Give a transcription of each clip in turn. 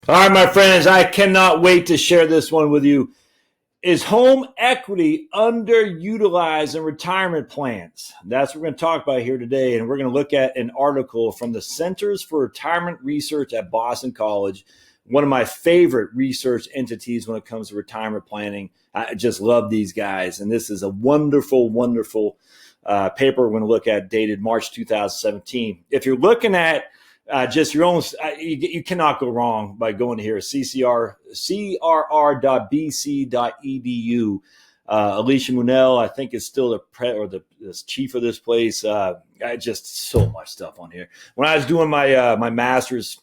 All right, my friends, I cannot wait to share this one with you. Is home equity underutilized in retirement plans? That's what we're going to talk about here today. And we're going to look at an article from the Centers for Retirement Research at Boston College, one of my favorite research entities when it comes to retirement planning. I just love these guys. And this is a wonderful, wonderful paper we're going to look at, dated March 2017. If you're looking at just your own, you cannot go wrong by going to here, crr.bc.edu. Alicia Munell, I think, is still the chief of this place. I just so much stuff on here. When I was doing my master's,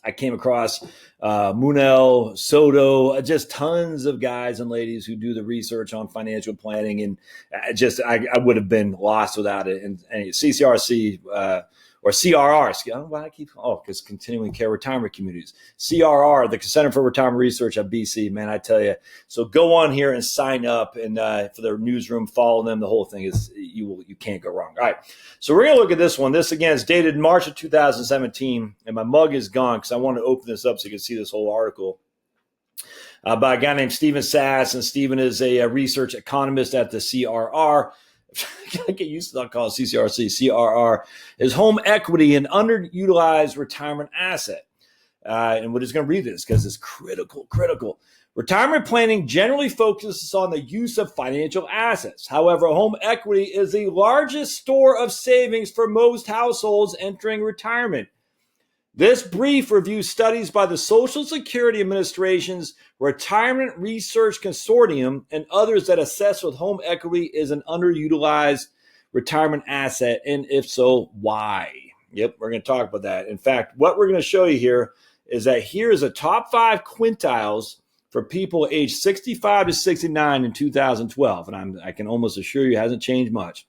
I came across Munell, Soto, just tons of guys and ladies who do the research on financial planning, and I would have been lost without it. And CCRC. Or CRR, I don't know why I keep, because Continuing Care Retirement Communities. CRR, the Center for Retirement Research at BC, man, I tell you. So go on here and sign up and for their newsroom, follow them. The whole thing is, you can't go wrong. All right, so we're going to look at this one. This, again, is dated March of 2017, and my mug is gone because I want to open this up so you can see this whole article. By a guy named Stephen Sass, and Stephen is a research economist at the CRR. I get used to not calling CCRC. CRR is home equity an underutilized retirement asset. And we're just going to read this because it's critical. Retirement planning generally focuses on the use of financial assets. However, home equity is the largest store of savings for most households entering retirement. This brief reviews studies by the Social Security Administration's Retirement Research Consortium and others that assess if home equity is an underutilized retirement asset, and if so, why? Yep, we're going to talk about that. In fact, what we're going to show you here is that here is a top 5 quintiles for people aged 65 to 69 in 2012, and I can almost assure you it hasn't changed much.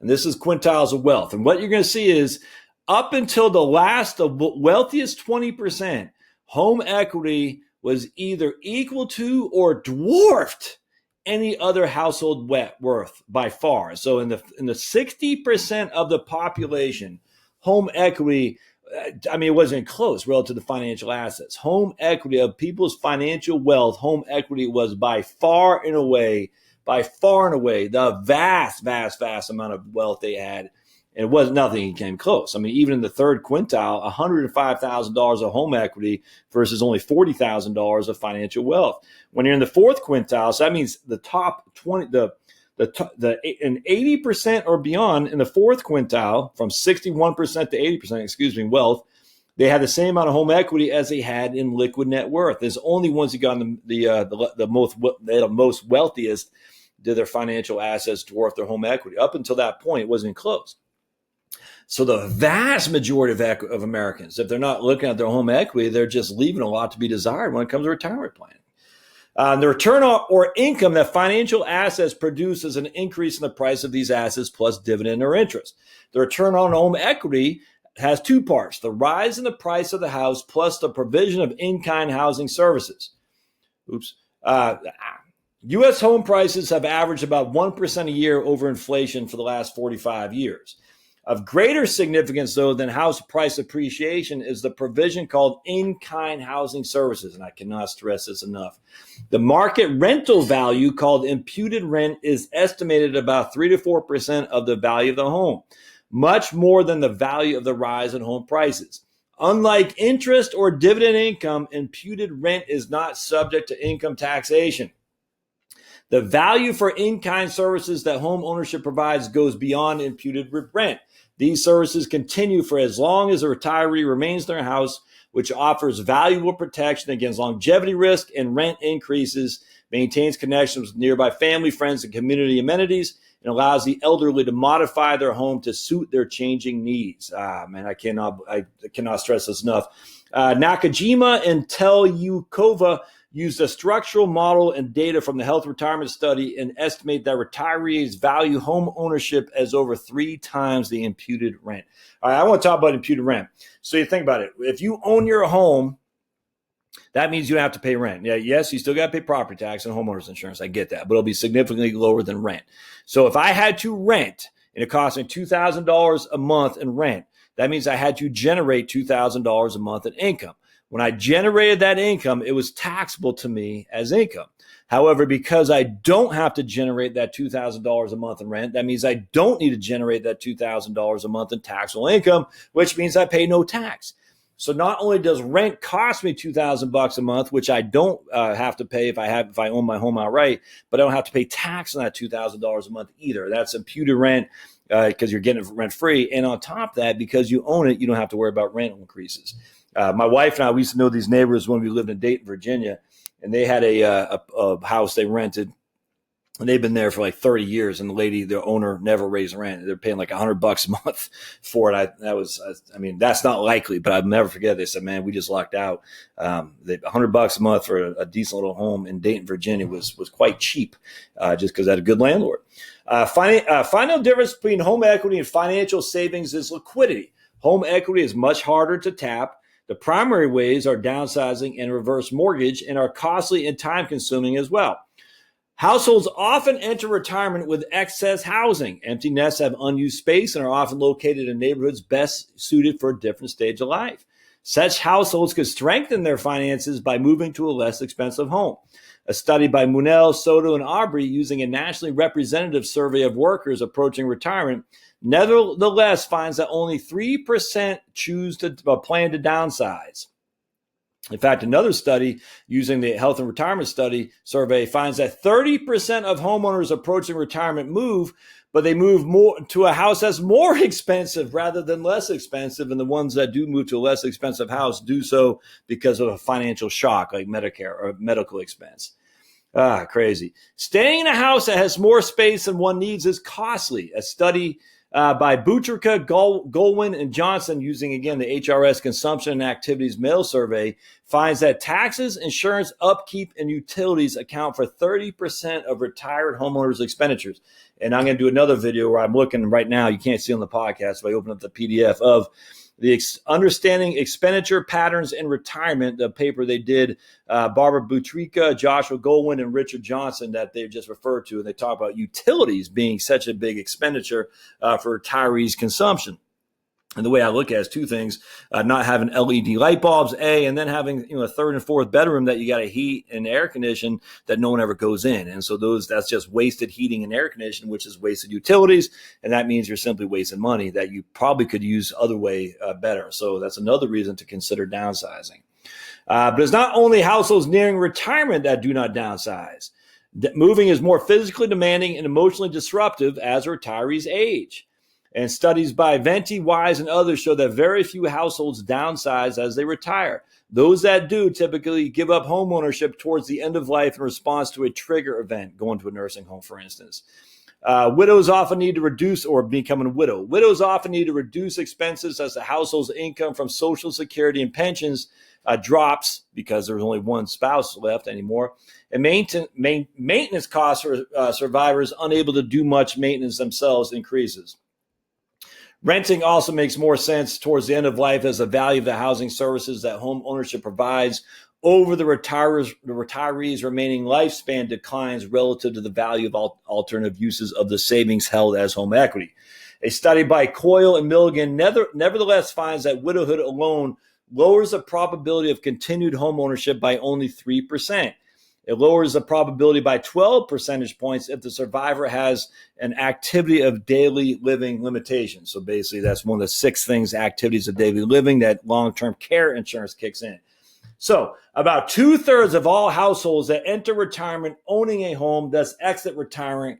And this is quintiles of wealth, and what you're going to see is up until the last of wealthiest 20%, home equity was either equal to or dwarfed any other household worth by far. So in the 60% of the population, home equity, it wasn't close relative to financial assets. Home equity of people's financial wealth, home equity was by far and away the vast amount of wealth they had. And it wasn't nothing came close. Even in the third quintile, $105,000 of home equity versus only $40,000 of financial wealth. When you're in the fourth quintile, so that means the top 20, the 80% or beyond in the fourth quintile, from 61% to 80%, wealth, they had the same amount of home equity as they had in liquid net worth. There's only ones who got the most wealthiest did their financial assets dwarf their home equity. Up until that point, it wasn't close. So the vast majority of Americans, if they're not looking at their home equity, they're just leaving a lot to be desired when it comes to retirement planning. The return or income that financial assets produce is an increase in the price of these assets plus dividend or interest. The return on home equity has 2 parts: the rise in the price of the house plus the provision of in-kind housing services. U.S. home prices have averaged about 1% a year over inflation for the last 45 years. Of greater significance, though, than house price appreciation is the provision called in-kind housing services, and I cannot stress this enough. The market rental value, called imputed rent, is estimated at about 3 to 4% of the value of the home, much more than the value of the rise in home prices. Unlike interest or dividend income, imputed rent is not subject to income taxation. The value for in-kind services that home ownership provides goes beyond imputed rent. These services continue for as long as the retiree remains in their house, which offers valuable protection against longevity risk and rent increases, maintains connections with nearby family, friends, and community amenities, and allows the elderly to modify their home to suit their changing needs. I cannot stress this enough. Nakajima and Telyukova used a structural model and data from the Health Retirement Study and estimate that retirees value home ownership as over 3 times the imputed rent. All right, I want to talk about imputed rent. So you think about it. If you own your home, that means you don't have to pay rent. Yeah, yes, you still got to pay property tax and homeowners insurance. I get that, but it'll be significantly lower than rent. So if I had to rent and it cost me $2,000 a month in rent, That means I had to generate $2,000 a month in income. When I generated that income, it was taxable to me as income. However, because I don't have to generate that $2,000 a month in rent, that means I don't need to generate that $2,000 a month in taxable income, which means I pay no tax. So not only does rent cost me $2,000 a month, which I don't have to pay if I own my home outright, but I don't have to pay tax on that $2,000 a month either. That's imputed rent because you're getting it rent free. And on top of that, because you own it, you don't have to worry about rent increases. My wife and I, we used to know these neighbors when we lived in Dayton, Virginia, and they had a house they rented, and they've been there for like 30 years. And the lady, their owner, never raised rent. They're paying like $100 a month for it. I mean, that's not likely, but I'll never forget. They said, "Man, we just lucked out. $100 a month for a decent little home in Dayton, Virginia was quite cheap, just because I had a good landlord." Final difference between home equity and financial savings is liquidity. Home equity is much harder to tap. The primary ways are downsizing and reverse mortgage, and are costly and time consuming as well. Households often enter retirement with excess housing. Empty nests have unused space and are often located in neighborhoods best suited for a different stage of life. Such households could strengthen their finances by moving to a less expensive home. A study by Munell, Soto, and Aubrey, using a nationally representative survey of workers approaching retirement, nevertheless finds that only 3% choose to plan to downsize. In fact, another study using the Health and Retirement Study survey finds that 30% of homeowners approaching retirement move, but they move more to a house that's more expensive rather than less expensive. And the ones that do move to a less expensive house do so because of a financial shock like Medicare or medical expense. Crazy. Staying in a house that has more space than one needs is costly. A study by Butrica, Goldwyn, and Johnson, using, again, the HRS Consumption and Activities Mail Survey, finds that taxes, insurance, upkeep, and utilities account for 30% of retired homeowners' expenditures. And I'm going to do another video where I'm looking right now, you can't see on the podcast, if I open up the PDF, of the Understanding Expenditure Patterns in Retirement, the paper they did, Barbara Butrica, Joshua Goldwyn, and Richard Johnson, that they just referred to. And they talk about utilities being such a big expenditure for retirees' consumption. And the way I look at it is two things: not having LED light bulbs, and then having a third and fourth bedroom that you got to heat and air condition that no one ever goes in. And so that's just wasted heating and air conditioning, which is wasted utilities. And that means you're simply wasting money that you probably could use other way better. So that's another reason to consider downsizing. But it's not only households nearing retirement that do not downsize. Moving is more physically demanding and emotionally disruptive as retirees age. And studies by Venti, Wise, and others show that very few households downsize as they retire. Those that do typically give up home ownership towards the end of life in response to a trigger event, going to a nursing home, for instance. Widows often need to reduce, or becoming a widow. Widows often need to reduce expenses as the household's income from Social Security and pensions drops because there's only one spouse left anymore. And maintenance costs for survivors unable to do much maintenance themselves increases. Renting also makes more sense towards the end of life as the value of the housing services that home ownership provides over the retirees' remaining lifespan declines relative to the value of alternative uses of the savings held as home equity. A study by Coyle and Milligan nevertheless finds that widowhood alone lowers the probability of continued home ownership by only 3%. It lowers the probability by 12 percentage points if the survivor has an activity of daily living limitation. So basically, that's one of the 6 things, activities of daily living, that long-term care insurance kicks in. So about 2/3 of all households that enter retirement owning a home, thus exit retirement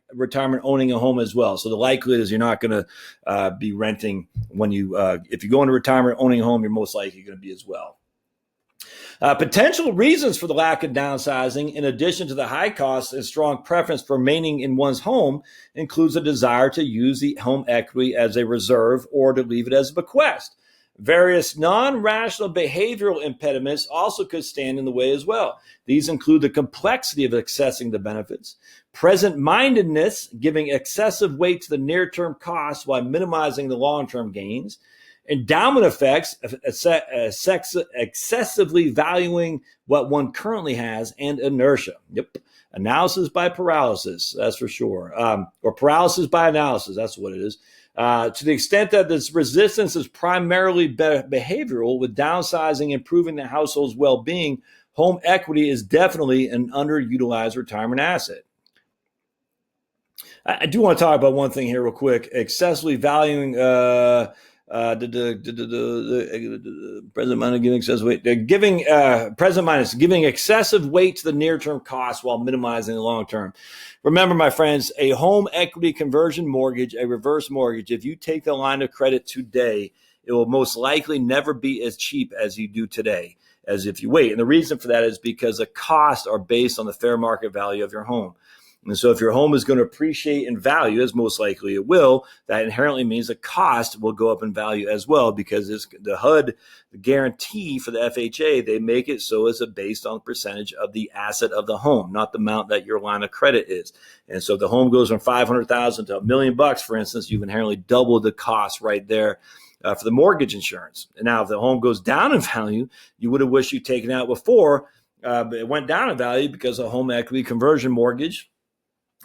owning a home as well. So the likelihood is you're not going to be renting when if you go into retirement owning a home, you're most likely going to be as well. Potential reasons for the lack of downsizing, in addition to the high costs and strong preference for remaining in one's home, includes a desire to use the home equity as a reserve or to leave it as a bequest. Various non-rational behavioral impediments also could stand in the way as well. These include the complexity of accessing the benefits, present-mindedness, giving excessive weight to the near-term costs while minimizing the long-term gains, endowment effects, excessively valuing what one currently has, and inertia. Yep. Analysis by paralysis, that's for sure. Or paralysis by analysis, that's what it is. To the extent that this resistance is primarily behavioral, with downsizing improving the household's well-being, home equity is definitely an underutilized retirement asset. I do want to talk about one thing here real quick. Excessively valuing present mind giving excessive weight. Present mind is giving excessive weight to the near-term costs while minimizing the long-term. Remember, my friends, a home equity conversion mortgage, a reverse mortgage, if you take the line of credit today, it will most likely never be as cheap as you do today as if you wait. And the reason for that is because the costs are based on the fair market value of your home. And so if your home is going to appreciate in value, as most likely it will, that inherently means the cost will go up in value as well, because it's the HUD, the guarantee for the FHA, they make it so it's based on the percentage of the asset of the home, not the amount that your line of credit is. And so if the home goes from $500,000 to $1 million, for instance, you've inherently doubled the cost right there for the mortgage insurance. And now if the home goes down in value, you would have wished you'd taken out before, but it went down in value because a home equity conversion mortgage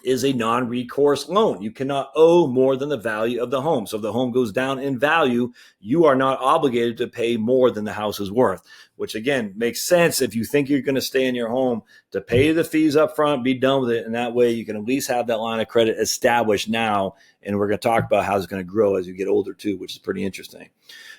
is a non-recourse loan. You cannot owe more than the value of the home. So if the home goes down in value, you are not obligated to pay more than the house is worth, which again makes sense if you think you're going to stay in your home, to pay the fees up front, be done with it. And that way you can at least have that line of credit established now. And we're going to talk about how it's going to grow as you get older too, which is pretty interesting.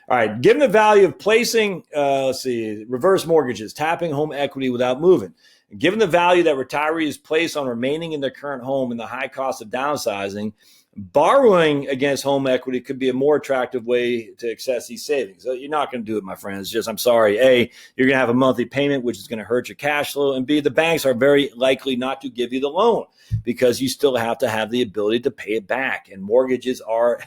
All right. Given the value of placing, reverse mortgages, tapping home equity without moving. Given the value that retirees place on remaining in their current home and the high cost of downsizing, borrowing against home equity could be a more attractive way to access these savings. So you're not going to do it, my friends. Just, I'm sorry. A, you're going to have a monthly payment, which is going to hurt your cash flow. And B, the banks are very likely not to give you the loan because you still have to have the ability to pay it back. And mortgages are,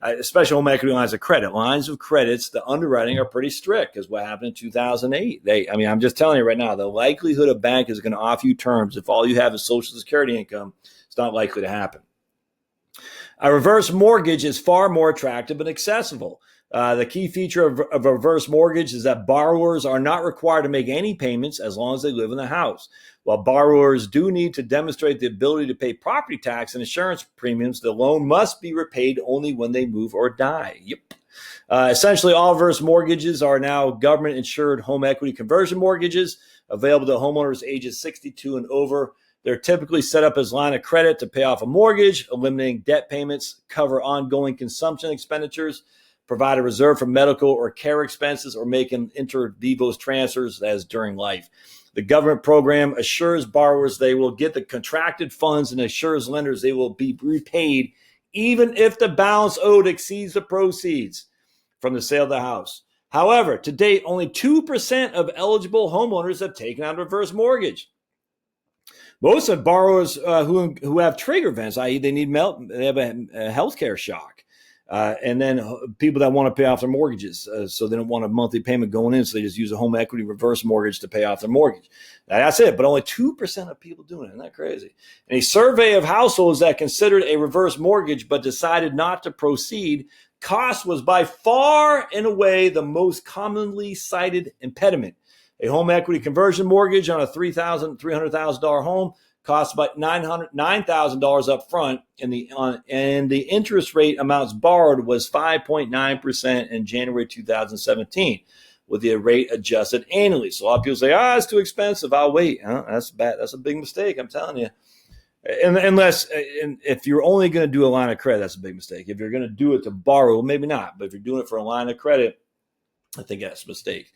especially home equity lines of credit, the underwriting are pretty strict, because what happened in 2008. I'm just telling you right now, the likelihood a bank is going to offer you terms if all you have is Social Security income, it's not likely to happen. A reverse mortgage is far more attractive and accessible. The key feature of a reverse mortgage is that borrowers are not required to make any payments as long as they live in the house. While borrowers do need to demonstrate the ability to pay property tax and insurance premiums, the loan must be repaid only when they move or die. Yep. Essentially, all reverse mortgages are now government-insured home equity conversion mortgages available to homeowners ages 62 and over. They're typically set up as line of credit to pay off a mortgage, eliminating debt payments, cover ongoing consumption expenditures, provide a reserve for medical or care expenses, or make inter vivos transfers as during life. The government program assures borrowers they will get the contracted funds and assures lenders they will be repaid even if the balance owed exceeds the proceeds from the sale of the house. However, to date, only 2% of eligible homeowners have taken out a reverse mortgage. Most of borrowers who have trigger events, i.e. they have a healthcare shock, and then people that want to pay off their mortgages, so they don't want a monthly payment going in, so they just use a home equity reverse mortgage to pay off their mortgage. Now, that's it, but only 2% of people doing it. Isn't that crazy? And a survey of households that considered a reverse mortgage but decided not to proceed, cost was by far and away the most commonly cited impediment. A home equity conversion mortgage on a $300,000 home costs about $9,000 up front, and the interest rate amounts borrowed was 5.9% in January 2017, with the rate adjusted annually. So a lot of people say, it's too expensive, I'll wait. That's bad. That's a big mistake, I'm telling you. If you're only going to do a line of credit, that's a big mistake. If you're going to do it to borrow, maybe not. But if you're doing it for a line of credit, I think that's a mistake.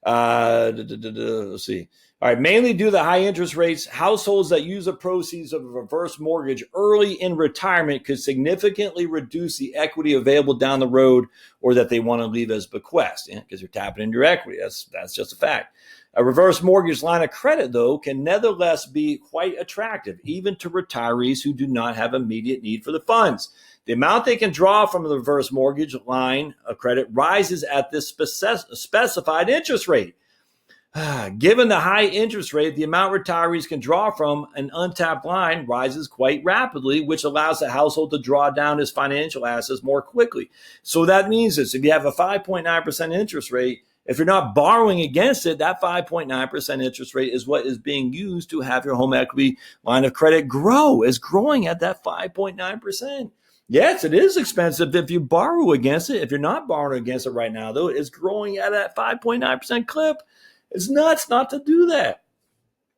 Let's see. All right. Mainly due to the high interest rates, households that use the proceeds of a reverse mortgage early in retirement could significantly reduce the equity available down the road, or that they want to leave as bequest, because you're tapping into your equity. That's just a fact. A reverse mortgage line of credit, though, can nevertheless be quite attractive, even to retirees who do not have immediate need for the funds. The amount they can draw from the reverse mortgage line of credit rises at this specified interest rate. Given the high interest rate, the amount retirees can draw from an untapped line rises quite rapidly, which allows the household to draw down its financial assets more quickly. So that means this: if you have a 5.9% interest rate, if you're not borrowing against it, that 5.9% interest rate is what is being used to have your home equity line of credit grow. It's growing at that 5.9%. Yes, it is expensive if you borrow against it. If you're not borrowing against it right now, though, it's growing at a 5.9% clip. It's nuts not to do that,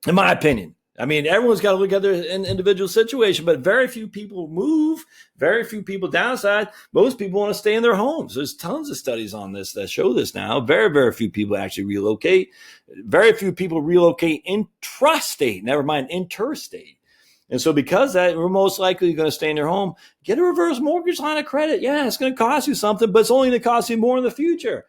in my opinion. I mean, everyone's got to look at their individual situation, but very few people move. Very few people downsize. Most people want to stay in their homes. There's tons of studies on this that show this now. Very, very few people actually relocate. Very few people relocate intrastate, never mind interstate. And so because of that, we're most likely going to stay in your home. Get a reverse mortgage line of credit. Yeah, it's going to cost you something, but it's only going to cost you more in the future.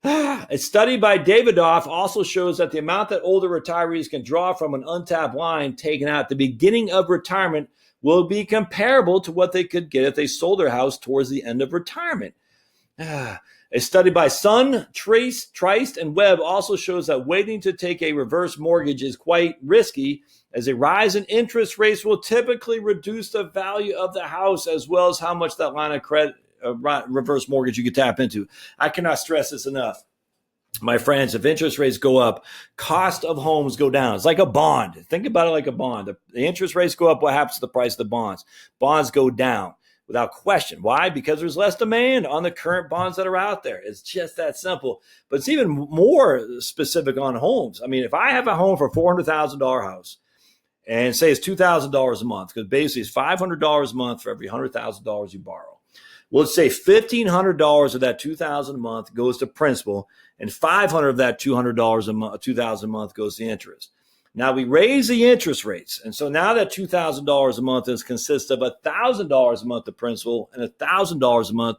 A study by Davidoff also shows that the amount that older retirees can draw from an untapped line taken out at the beginning of retirement will be comparable to what they could get if they sold their house towards the end of retirement. A study by Sun, Trice, and Webb also shows that waiting to take a reverse mortgage is quite risky, as a rise in interest rates will typically reduce the value of the house as well as how much that line of credit reverse mortgage you could tap into. I cannot stress this enough. My friends, if interest rates go up, cost of homes go down. It's like a bond. Think about it like a bond. The interest rates go up, what happens to the price of the bonds? Bonds go down without question. Why? Because there's less demand on the current bonds that are out there. It's just that simple. But it's even more specific on homes. I mean, if I have a home for $400,000 house, and say it's $2,000 a month, because basically it's $500 a month for every $100,000 you borrow. Well, let's say $1,500 of that $2,000 a month goes to principal, and $500 of that $200 a month, $2,000 a month goes to interest. Now we raise the interest rates, and so now that $2,000 a month consists of $1,000 a month to principal and $1,000 a month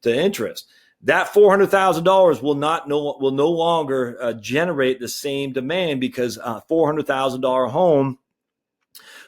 to interest. That $400,000 will no longer generate the same demand, because a $400,000 home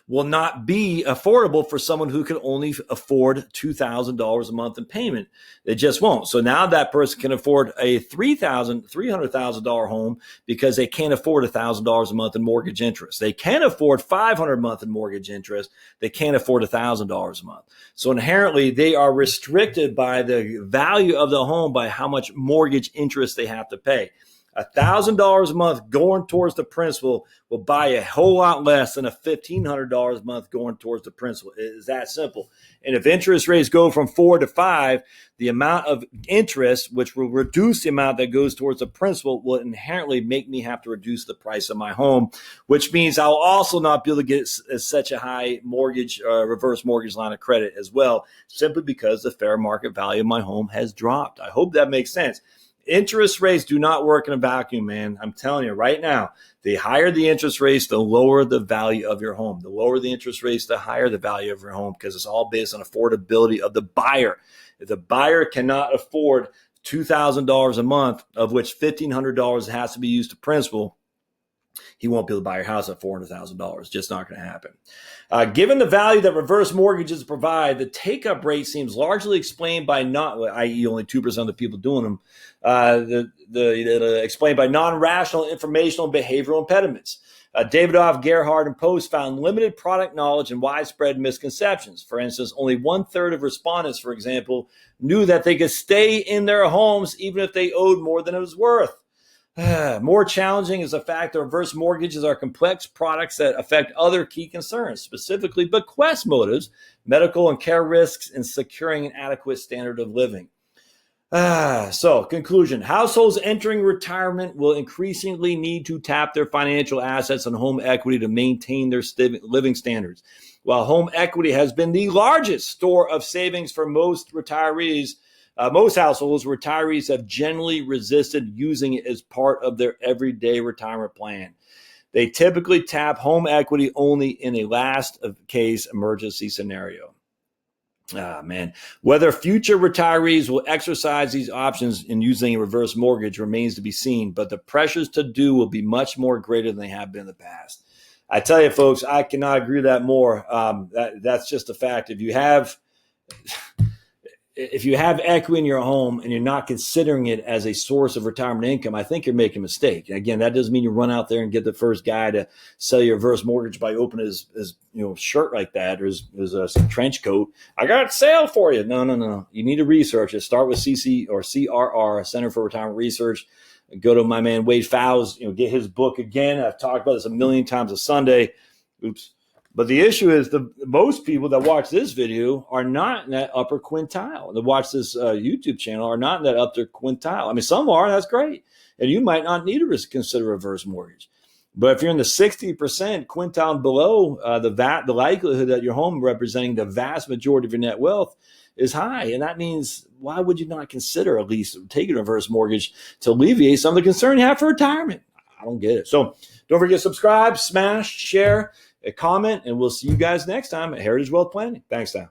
will not be affordable for someone who can only afford $2,000 a month in payment. It just won't. So now that person can afford a $300,000 home because they can't afford $1,000 a month in mortgage interest. They can afford $500 a month in mortgage interest. They can't afford $1,000 a month. So inherently, they are restricted by the value of the home by how much mortgage interest they have to pay. $1,000 a month going towards the principal will buy a whole lot less than a $1,500 a month going towards the principal. It is that simple. And if interest rates go from 4 to 5, the amount of interest, which will reduce the amount that goes towards the principal, will inherently make me have to reduce the price of my home, which means I'll also not be able to get such a high mortgage, reverse mortgage line of credit as well, simply because the fair market value of my home has dropped. I hope that makes sense. Interest rates do not work in a vacuum, man. I'm telling you right now, the higher the interest rates, the lower the value of your home. The lower the interest rates, the higher the value of your home, because it's all based on affordability of the buyer. If the buyer cannot afford $2,000 a month, of which $1,500 has to be used to principal, he won't be able to buy your house at $400,000. Just not going to happen. Given the value that reverse mortgages provide, the take-up rate seems largely explained by i.e. only 2% of the people doing them, explained by non-rational informational and behavioral impediments. Davidoff, Gerhard, and Post found limited product knowledge and widespread misconceptions. For instance, only 1/3 of respondents, for example, knew that they could stay in their homes even if they owed more than it was worth. More challenging is the fact that reverse mortgages are complex products that affect other key concerns, specifically bequest motives, medical and care risks, and securing an adequate standard of living. So, conclusion. Households entering retirement will increasingly need to tap their financial assets and home equity to maintain their living standards. While home equity has been the largest store of savings for most retirees, most households, retirees have generally resisted using it as part of their everyday retirement plan. They typically tap home equity only in a last case emergency scenario. Man, whether future retirees will exercise these options in using a reverse mortgage remains to be seen, but the pressures to do will be much more greater than they have been in the past. I tell you, folks, I cannot agree with that more. That's just a fact. If you have equity in your home and you're not considering it as a source of retirement income, I think you're making a mistake. Again, that doesn't mean you run out there and get the first guy to sell you a reverse mortgage by opening his shirt like that, or his trench coat. I got a sale for you. No. You need to research it. Start with CRR, Center for Retirement Research. Go to my man Wade Fowles. Get his book again. I've talked about this a million times a Sunday. Oops. But the issue is most people that watch this video are not in that upper quintile. That watch this YouTube channel are not in that upper quintile. I mean, some are, that's great. And you might not need to consider a reverse mortgage. But if you're in the 60% quintile and below, the likelihood that your home representing the vast majority of your net wealth is high. And that means, why would you not consider at least taking a reverse mortgage to alleviate some of the concern you have for retirement? I don't get it. So don't forget to subscribe, smash, share, comment, and we'll see you guys next time at Heritage Wealth Planning. Thanks, Tom.